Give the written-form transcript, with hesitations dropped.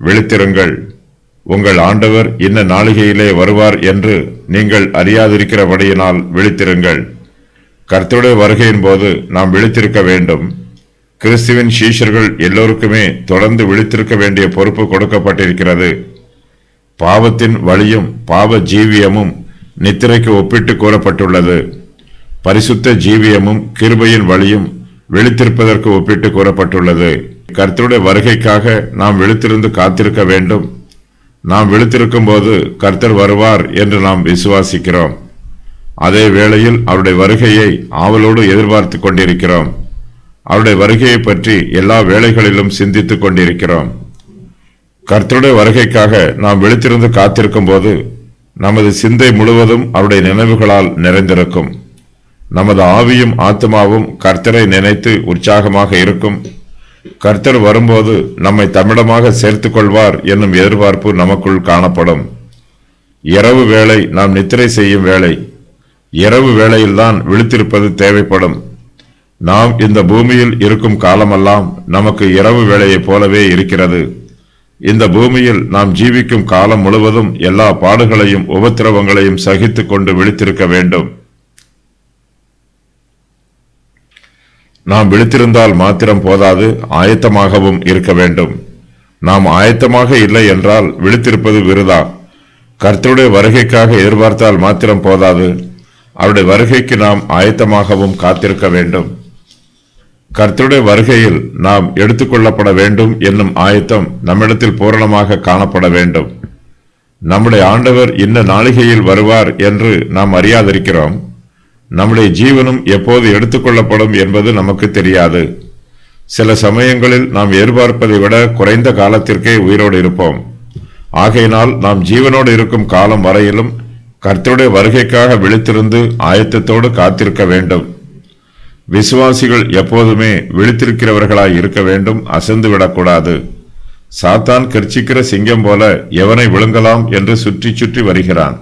விழித்திருங்கள், உங்கள் ஆண்டவர் இன்ன நாளிகையிலே வருவார் என்று நீங்கள் அறியாதிருக்கிறபடியினால் விழித்திருங்கள். கர்த்தருடைய வருகையின் போது நாம் விழித்திருக்க வேண்டும். கிறிஸ்துவின் சீஷர்கள் எல்லோருக்குமே தொடர்ந்து விழித்திருக்க வேண்டிய பொறுப்பு கொடுக்கப்பட்டிருக்கிறது. பாவத்தின் வழியும் பாவ ஜீவியமும் நித்திரைக்கு ஒப்பிட்டு கூறப்பட்டுள்ளது. பரிசுத்த ஜீவியமும் கிருபையின் வழியும் விழித்திருப்பதற்கு ஒப்பிட்டு கூறப்பட்டுள்ளது. கர்த்தருடைய வருகைக்காக நாம் விழித்திருந்து காத்திருக்க வேண்டும். நாம் விழித்திருக்கும் போது கர்த்தர் வருவார் என்று நாம் விசுவாசிக்கிறோம். அதே வேளையில் அவருடைய வருகையை ஆவலோடு எதிர்பார்த்து கொண்டிருக்கிறோம். அவருடைய வருகையை பற்றி எல்லா வேளைகளிலும் சிந்தித்துக் கொண்டிருக்கிறோம். கர்த்தருடைய வருகைக்காக நாம் விழித்திருந்து காத்திருக்கும் போது நமது சிந்தை முழுவதும் அவருடைய நினைவுகளால் நிறைந்திருக்கும். நமது ஆவியும் ஆத்மாவும் கர்த்தரை நினைத்து உற்சாகமாக இருக்கும். கர்த்தர் வரும்போது நம்மை தம்மிடமாக சேர்த்துக் கொள்வார் என்னும் எதிர்பார்ப்பு நமக்குள் காணப்படும். இரவு வேளை நாம் நித்திரை செய்யும் வேளை. இரவு வேளையில்தான் விழித்திருப்பது தேவைப்படும். நாம் இந்த பூமியில் இருக்கும் காலமெல்லாம் நமக்கு இரவு வேளையைப் போலவே இருக்கிறது. இந்த பூமியில் நாம் ஜீவிக்கும் காலம் முழுவதும் எல்லா பாடுகளையும் உபத்திரவங்களையும் சகித்து கொண்டு விழித்திருக்க வேண்டும். நாம் விழித்திருந்தால் மாத்திரம் போதாது, ஆயத்தமாகவும் இருக்க வேண்டும். நாம் ஆயத்தமாக இல்லை என்றால் விழித்திருப்பது விருதா. கர்த்தருடைய வருகைக்காக எதிர்பார்த்தால் மாத்திரம் போதாது, அவருடைய வருகைக்கு நாம் ஆயத்தமாகவும் காத்திருக்க வேண்டும். கர்த்தருடைய வருகையில் நாம் எடுத்துக்கொள்ளப்பட வேண்டும் என்னும் ஆயத்தம் நம்மிடத்தில் பூரணமாக காணப்பட வேண்டும். நம்முடைய ஆண்டவர் இன்ன நாளிகையில் வருவார் என்று நாம் அறியாதிருக்கிறோம். நம்முடைய ஜீவனும் எப்போது எடுத்துக்கொள்ளப்படும் என்பது நமக்கு தெரியாது. சில சமயங்களில் நாம் எதிர்பார்ப்பதை விட குறைந்த காலத்திற்கே உயிரோடு இருப்போம். ஆகையினால் நாம் ஜீவனோடு இருக்கும் காலம் வரையிலும் கர்த்தருடைய வருகைக்காக விழித்திருந்து ஆயத்தத்தோடு காத்திருக்க வேண்டும். விசுவாசிகள் எப்போதுமே விழித்திருக்கிறவர்களாய் இருக்க வேண்டும், அசந்து விடக்கூடாது. சாத்தான் கர்ச்சிக்கிற சிங்கம் போல எவனை விழுங்கலாம் என்று சுற்றி சுற்றி வருகிறான்.